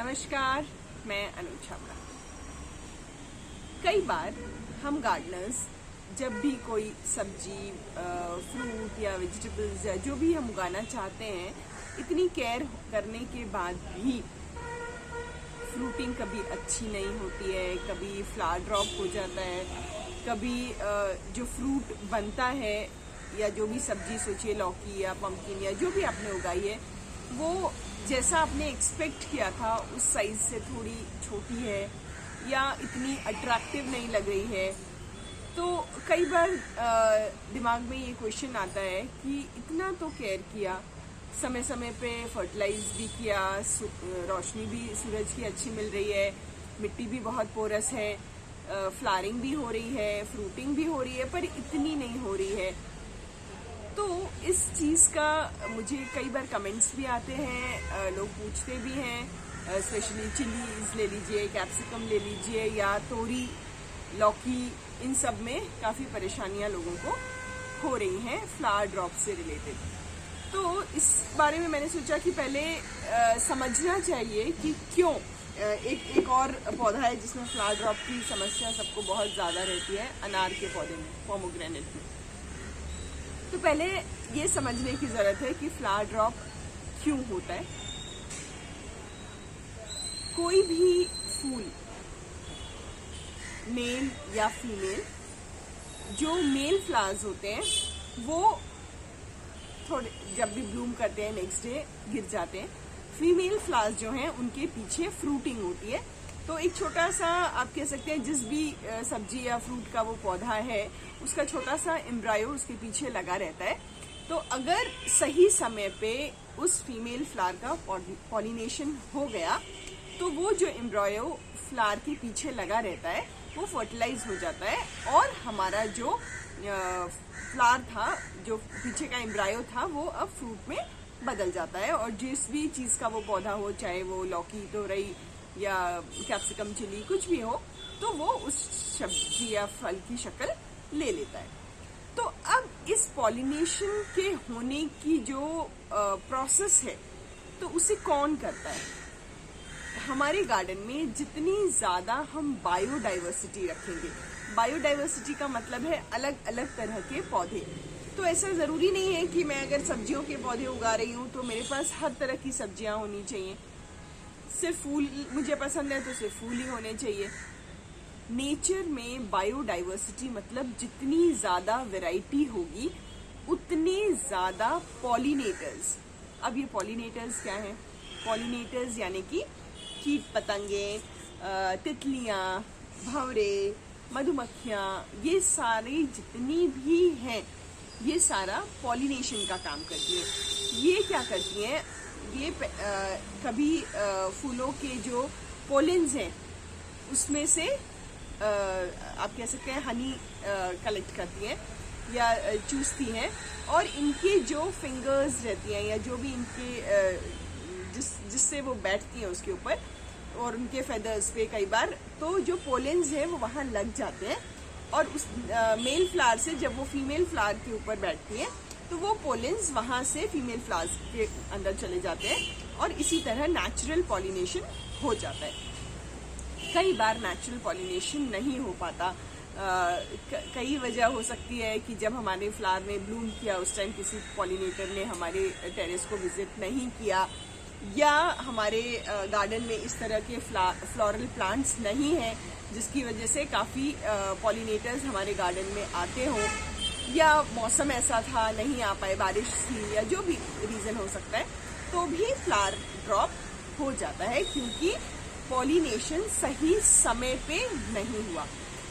नमस्कार, मैं अनु छाबड़ा। कई बार हम गार्डनर्स जब भी कोई सब्जी, फ्रूट या वेजिटेबल्स या जो भी हम उगाना चाहते हैं, इतनी केयर करने के बाद भी फ्रूटिंग कभी अच्छी नहीं होती है, कभी फ्लावर ड्रॉप हो जाता है, कभी जो फ्रूट बनता है या जो भी सब्जी सोचिए लौकी या पम्पकिन या जो भी आपने उगाई है वो जैसा आपने एक्सपेक्ट किया था उस साइज से थोड़ी छोटी है या इतनी अट्रैक्टिव नहीं लग रही है। तो कई बार दिमाग में ये क्वेश्चन आता है कि इतना तो केयर किया, समय समय पे फर्टिलाइज भी किया, रोशनी भी सूरज की अच्छी मिल रही है, मिट्टी भी बहुत पोरस है, फ्लावरिंग भी हो रही है, फ्रूटिंग भी हो रही है, पर इतनी नहीं हो रही है। तो इस चीज़ का मुझे कई बार कमेंट्स भी आते हैं, लोग पूछते भी हैं, स्पेशली चिलीज ले लीजिए, कैप्सिकम ले लीजिए या तोरी, लौकी, इन सब में काफ़ी परेशानियां लोगों को हो रही हैं फ्लावर ड्रॉप से रिलेटेड। तो इस बारे में मैंने सोचा कि पहले समझना चाहिए कि क्यों एक और पौधा है जिसमें फ्लावर ड्रॉप की समस्या सबको बहुत ज़्यादा रहती है, अनार के पौधे में, पोमोग्रेनेट में। तो पहले ये समझने की जरूरत है कि फ्लावर ड्रॉप क्यों होता है। कोई भी फूल, मेल या फीमेल, जो मेल फ्लावर्स होते हैं वो थोड़े जब भी ब्लूम करते हैं नेक्स्ट डे गिर जाते हैं। फीमेल फ्लावर्स जो हैं उनके पीछे फ्रूटिंग होती है। तो एक छोटा सा आप कह सकते हैं जिस भी सब्जी या फ्रूट का वो पौधा है उसका छोटा सा एम्ब्रायो उसके पीछे लगा रहता है। तो अगर सही समय पे उस फीमेल फ्लावर का पॉलिनेशन हो गया तो वो जो एम्ब्रायो फ्लावर के पीछे लगा रहता है वो फर्टिलाइज हो जाता है और हमारा जो फ्लावर था, जो पीछे का एम्ब्रायो था, वो अब फ्रूट में बदल जाता है और जिस भी चीज़ का वो पौधा हो, चाहे वो लौकी, तोरई या कैप्सिकम, चिली, कुछ भी हो, तो वो उस सब्जी या फल की शक्ल ले लेता है। तो अब इस पॉलिनेशन के होने की जो प्रोसेस है तो उसे कौन करता है? हमारे गार्डन में जितनी ज़्यादा हम बायोडाइवर्सिटी रखेंगे, बायोडाइवर्सिटी का मतलब है अलग अलग तरह के पौधे। तो ऐसा ज़रूरी नहीं है कि मैं अगर सब्जियों के पौधे उगा रही हूँ तो मेरे पास हर तरह की सब्जियाँ होनी चाहिए। सिर्फ फूल मुझे पसंद है तो सिर्फ फूल ही होने चाहिए। नेचर में बायोडाइवर्सिटी मतलब जितनी ज़्यादा वैरायटी होगी उतने ज़्यादा पॉलिनेटर्स। अब ये पॉलिनेटर्स क्या हैं? पॉलिनेटर्स यानी कि कीट पतंगे, तितलियाँ, भंवरे, मधुमक्खियाँ, ये सारे जितनी भी हैं ये सारा पॉलिनेशन का काम करती है। ये क्या करती हैं? ये कभी फूलों के जो पोलेंस हैं उसमें से आप कह सकते हैं हनी कलेक्ट करती हैं या चूसती हैं और इनके जो फिंगर्स रहती हैं या जो भी इनके जिससे वो बैठती हैं उसके ऊपर और उनके फेदर्स पे कई बार तो जो पोलेंस हैं वो वहाँ लग जाते हैं और उस मेल फ्लावर से जब वो फीमेल फ्लावर के ऊपर बैठती हैं तो वो पोलेंस वहाँ से फीमेल फ्लावर्स के अंदर चले जाते हैं और इसी तरह नेचुरल पॉलिनेशन हो जाता है। कई बार नेचुरल पॉलिनेशन नहीं हो पाता। कई वजह हो सकती है कि जब हमारे फ्लावर ने ब्लूम किया उस टाइम किसी पॉलिनेटर ने हमारे टेरेस को विजिट नहीं किया या हमारे गार्डन में इस तरह के फ्लोरल प्लांट्स नहीं हैं जिसकी वजह से काफ़ी पॉलिनेटर्स हमारे गार्डन में आते हों या मौसम ऐसा था नहीं आ पाए, बारिश थी या जो भी रीज़न हो सकता है, तो भी फ्लावर ड्रॉप हो जाता है क्योंकि पॉलिनेशन सही समय पे नहीं हुआ।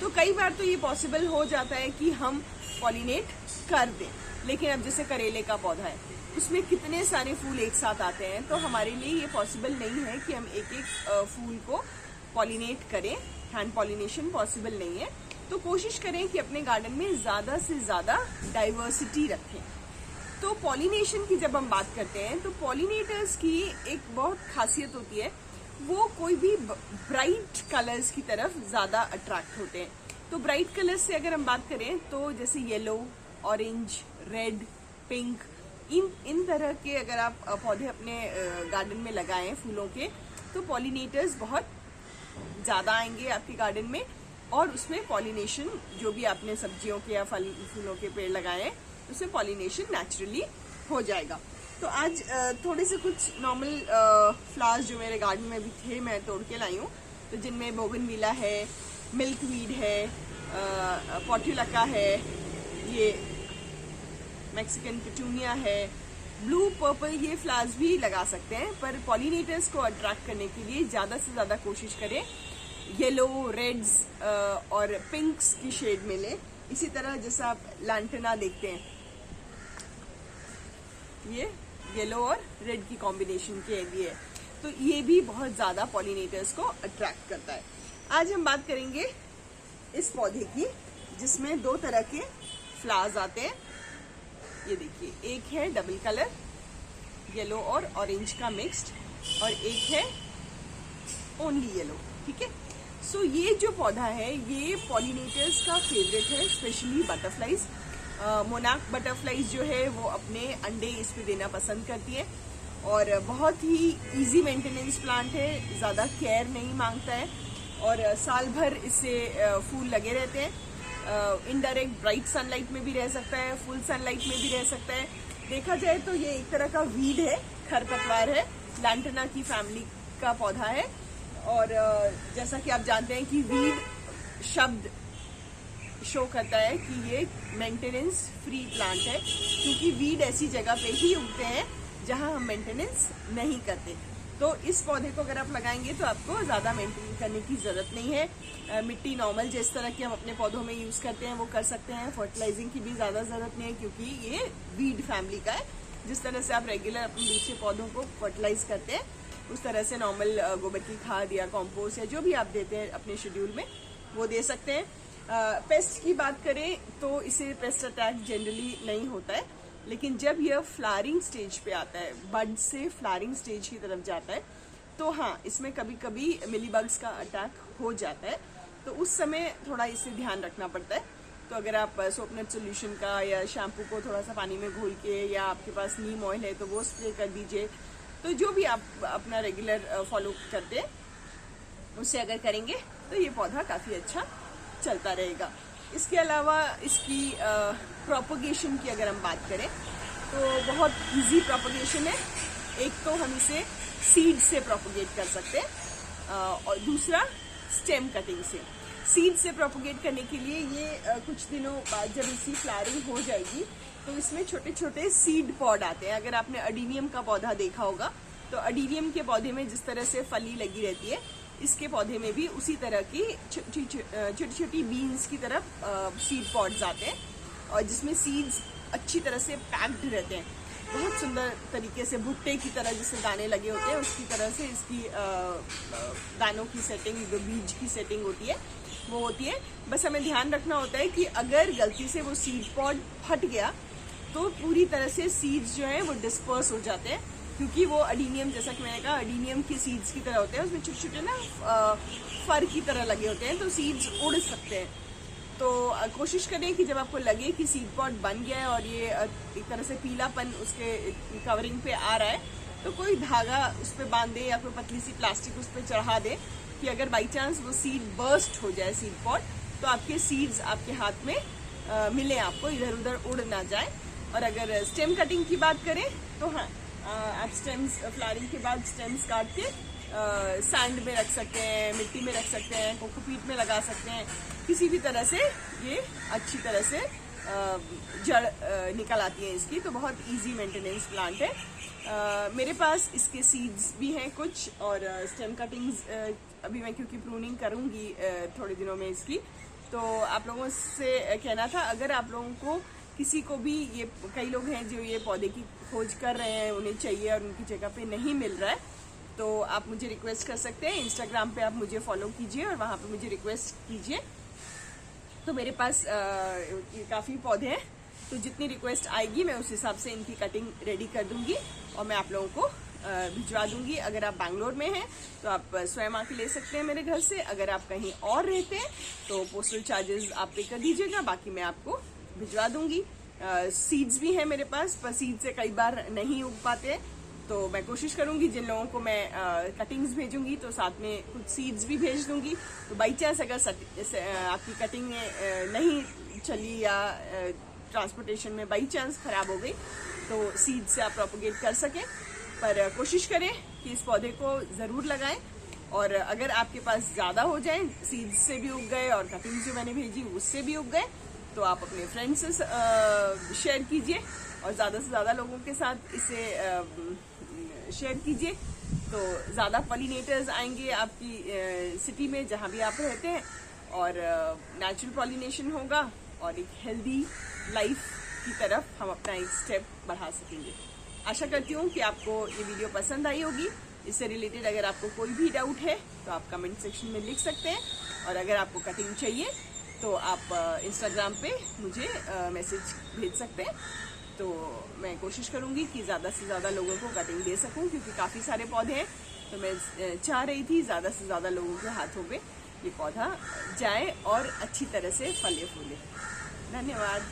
तो कई बार तो ये पॉसिबल हो जाता है कि हम पॉलिनेट कर दें, लेकिन अब जैसे करेले का पौधा है उसमें कितने सारे फूल एक साथ आते हैं तो हमारे लिए ये पॉसिबल नहीं है कि हम एक एक फूल को पॉलिनेट करें। हैंड पॉलिनेशन पॉसिबल नहीं है। तो कोशिश करें कि अपने गार्डन में ज़्यादा से ज़्यादा डाइवर्सिटी रखें। तो पॉलिनेशन की जब हम बात करते हैं तो पॉलिनेटर्स की एक बहुत खासियत होती है, वो कोई भी ब्राइट कलर्स की तरफ ज़्यादा अट्रैक्ट होते हैं। तो ब्राइट कलर्स से अगर हम बात करें तो जैसे येलो, ऑरेंज, रेड, पिंक, इन तरह के अगर आप पौधे अपने गार्डन में लगाएं फूलों के तो पॉलिनेटर्स बहुत ज़्यादा आएंगे आपके गार्डन में, और उसमें पॉलिनेशन जो भी आपने सब्जियों के या फल फूलों के पेड़ लगाए हैं उसमें पॉलिनेशन नेचुरली हो जाएगा। तो आज थोड़े से कुछ नॉर्मल फ्लावर्स जो मेरे गार्डन में भी थे मैं तोड़ के लाई हूँ, तो जिनमें बोगनविला है, मिल्कवीड है, पोर्टुलका है, ये मैक्सिकन पिटूनिया है, ब्लू पर्पल, ये फ्लावर्स भी लगा सकते हैं। पर पॉलिनेटर्स को अट्रैक्ट करने के लिए ज़्यादा से ज़्यादा कोशिश करें येलो, रेड्स और पिंक्स की शेड मिले। इसी तरह जैसा आप लैंटना देखते हैं, ये येलो और रेड की कॉम्बिनेशन के लिए, तो ये भी बहुत ज़्यादा पॉलिनेटर्स को अट्रैक्ट करता है। आज हम बात करेंगे इस पौधे की जिसमें दो तरह के फ्लावर्स आते हैं। ये देखिए, एक है डबल कलर येलो और ऑरेंज का मिक्स्ड, और एक है ओनली येलो। ठीक है, सो ये जो पौधा है ये पॉलिनेटर्स का फेवरेट है, स्पेशली बटरफ्लाइज। मोनार्क बटरफ्लाइज जो है वो अपने अंडे इस पे देना पसंद करती है, और बहुत ही इजी मेंटेनेंस प्लांट है, ज़्यादा केयर नहीं मांगता है, और साल भर इससे फूल लगे रहते हैं। इनडायरेक्ट ब्राइट सनलाइट में भी रह सकता है, फुल सनलाइट में भी रह सकता है। देखा जाए तो ये एक तरह का वीड है, खरपतवार है, लैंटना की फैमिली का पौधा है। और जैसा कि आप जानते हैं कि वीड शब्द शो करता है कि ये मेंटेनेंस फ्री प्लांट है, क्योंकि वीड ऐसी जगह पे ही उगते हैं जहां हम मेंटेनेंस नहीं करते। तो इस पौधे को अगर आप लगाएंगे तो आपको ज़्यादा मेंटेन करने की ज़रूरत नहीं है। मिट्टी नॉर्मल जिस तरह की हम अपने पौधों में यूज़ करते हैं वो कर सकते हैं। फर्टिलाइजिंग की भी ज़्यादा ज़रूरत नहीं है, क्योंकि ये वीड फैमिली का है। जिस तरह से आप रेगुलर अपने दूसरे पौधों को फर्टिलाइज करते हैं उस तरह से नॉर्मल गोबर की खाद या कॉम्पोस्ट या जो भी आप देते हैं अपने शेड्यूल में वो दे सकते हैं। पेस्ट की बात करें तो इसे पेस्ट अटैक जनरली नहीं होता है, लेकिन जब यह फ्लावरिंग स्टेज पे आता है, बड से फ्लावरिंग स्टेज की तरफ जाता है, तो हाँ, इसमें कभी कभी मिलीबग्स का अटैक हो जाता है। तो उस समय थोड़ा इसे ध्यान रखना पड़ता है। तो अगर आप सोपनेट सोल्यूशन का या शैम्पू को थोड़ा सा पानी में घोल के, या आपके पास नीम ऑयल है तो वो स्प्रे कर दीजिए। तो जो भी आप अपना रेगुलर फॉलो करते हैं उससे अगर करेंगे तो ये पौधा काफ़ी अच्छा चलता रहेगा। इसके अलावा इसकी प्रोपगेशन की अगर हम बात करें तो बहुत इजी प्रोपगेशन है। एक तो हम इसे सीड से प्रोपगेट कर सकते हैं, और दूसरा स्टेम कटिंग से। सीड से प्रोपगेट करने के लिए ये कुछ दिनों बाद जब इसकी फ्लावरिंग हो जाएगी तो इसमें छोटे छोटे सीड पॉड आते हैं। अगर आपने अडीनियम का पौधा देखा होगा तो अडीनियम के पौधे में जिस तरह से फली लगी रहती है, इसके पौधे में भी उसी तरह की छोटी छोटी बीन्स की तरफ सीड पॉड्स आते हैं, और जिसमें सीड्स अच्छी तरह से पैक्ड रहते हैं। बहुत सुंदर तरीके से भुट्टे की तरह जिससे दाने लगे होते हैं उसकी तरह से इसकी दानों की सेटिंग, जो बीज की सेटिंग होती है वो होती है। बस हमें ध्यान रखना होता है कि अगर गलती से वो सीड पॉड फट गया तो पूरी तरह से सीड्स जो है वो डिस्पर्स हो जाते हैं, क्योंकि वो अडीनियम, जैसा कि मैंने कहा, अडीनियम के सीड्स की तरह होते हैं। उसमें छोटे छोटे ना फर की तरह लगे होते हैं, तो सीड्स उड़ सकते हैं। तो कोशिश करें कि जब आपको लगे कि सीड पॉड बन गया है और ये एक तरह से पीलापन उसके कवरिंग पे आ रहा है, तो कोई धागा उस पर बांध दे या कोई पतली सी प्लास्टिक उस पर चढ़ा दे कि अगर बाई चांस वो सीड बर्स्ट हो जाए, सीड पॉड, तो आपके सीड्स आपके हाथ में मिले, आपको इधर उधर उड़ ना जाए। और अगर स्टेम कटिंग की बात करें तो हाँ, आप स्टेम्स फ्लावरिंग के बाद स्टेम्स काट के सैंड में रख सकते हैं, मिट्टी में रख सकते हैं, कोकोपीट में लगा सकते हैं। किसी भी तरह से ये अच्छी तरह से जड़ निकल आती है इसकी। तो बहुत इजी मेंटेनेंस प्लांट है। मेरे पास इसके सीड्स भी हैं कुछ, और स्टेम कटिंग्स अभी मैं क्योंकि प्रूनिंग करूँगी थोड़े दिनों में इसकी, तो आप लोगों से कहना था, अगर आप लोगों को किसी को भी, ये कई लोग हैं जो ये पौधे की खोज कर रहे हैं, उन्हें चाहिए और उनकी जगह पे नहीं मिल रहा है, तो आप मुझे रिक्वेस्ट कर सकते हैं। इंस्टाग्राम पे आप मुझे फॉलो कीजिए और वहाँ पे मुझे रिक्वेस्ट कीजिए। तो मेरे पास काफ़ी पौधे हैं, तो जितनी रिक्वेस्ट आएगी मैं उस हिसाब से इनकी कटिंग रेडी कर दूंगी और मैं आप लोगों को भिजवा दूंगी। अगर आप बैंगलोर में हैं तो आप स्वयं आके ले सकते हैं मेरे घर से। अगर आप कहीं और रहते हैं तो पोस्टल चार्जेस आप पे कर दीजिएगा, बाकी मैं आपको भिजवा दूंगी। सीड्स भी हैं मेरे पास, पर सीड से कई बार नहीं उग पाते, तो मैं कोशिश करूंगी जिन लोगों को मैं कटिंग्स भेजूंगी तो साथ में कुछ सीड्स भी भेज दूंगी। तो बाई चांस अगर आपकी कटिंग नहीं चली या ट्रांसपोर्टेशन में बाई चांस खराब हो गई तो सीड से आप प्रोपोगेट कर सकें। पर कोशिश करें कि इस पौधे को ज़रूर लगाएं। और अगर आपके पास ज़्यादा हो जाए, सीड्स से भी उग गए और कटिंग्स जो मैंने भेजी उससे भी उग गए, तो आप अपने फ्रेंड्स से शेयर कीजिए और ज़्यादा से ज़्यादा लोगों के साथ इसे शेयर कीजिए। तो ज़्यादा पॉलिनेटर्स आएंगे आपकी सिटी में जहाँ भी आप रहते हैं और नेचुरल पॉलिनेशन होगा और एक हेल्दी लाइफ की तरफ हम अपना एक स्टेप बढ़ा सकेंगे। आशा करती हूँ कि आपको ये वीडियो पसंद आई होगी। इससे रिलेटेड अगर आपको कोई भी डाउट है तो आप कमेंट सेक्शन में लिख सकते हैं और अगर आपको कटिंग चाहिए तो आप इंस्टाग्राम पे मुझे मैसेज भेज सकते हैं। तो मैं कोशिश करूँगी कि ज़्यादा से ज़्यादा लोगों को कटिंग दे सकूँ, क्योंकि काफ़ी सारे पौधे हैं। तो मैं चाह रही थी ज़्यादा से ज़्यादा लोगों के हाथों पे ये पौधा जाए और अच्छी तरह से फले फूले। धन्यवाद।